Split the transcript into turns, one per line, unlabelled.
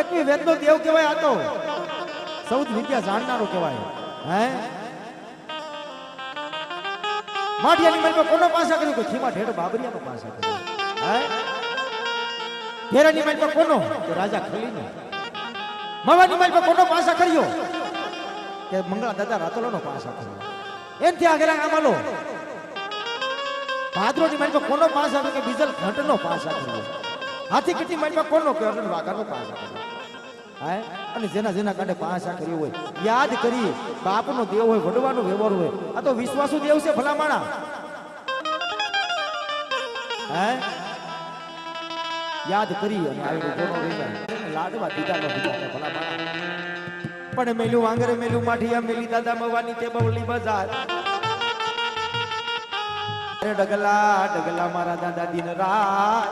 એકવી વેદનો દેવ કહેવાય. આ તો સૌથી વિદ્યા જાણનારો કહેવાય. હે માઠિયાની મહેલમાં કોનો પાસા કર્યું કે ખીમા ઢેડ બાબરિયાનો પાસા કર્યો. હે ઘેરાની મહેલમાં કોનો કે રાજા ખલીનો. મવાની મહેલમાં કોનો પાસા કર્યો કે મંગળા દાદા રાતોલાનો પાસા કર્યો. એનથી આગળ આમાલો ભાદરોની મહેલમાં કોનો પાસા કર્યો કે બીજલ ઘંટનો પાસા કર્યો. હાથી કીટી મહેલમાં કોનો કે અર્જુન વાઘાનો પાસા કર્યો. હે અને જેના જેના કાંઠે પાસા કર્યો હોય યાદ કરી. બાપનો દેવ હોય, વડવાનો વ્યવહાર હોય. આ તો વિશ્વાસુ દેવ છે ભલામાણા. હે યાદ કરી અને આવીને કોનો વેચાય લાડવા દીદાનો દીધા ભલામાણા. પણ મેલું આંગરે મેલું માઠિયા મેલી દાદા મવાની તે બવલી બજાર. ડગલા ડગલા મારા દાદા દિન રાત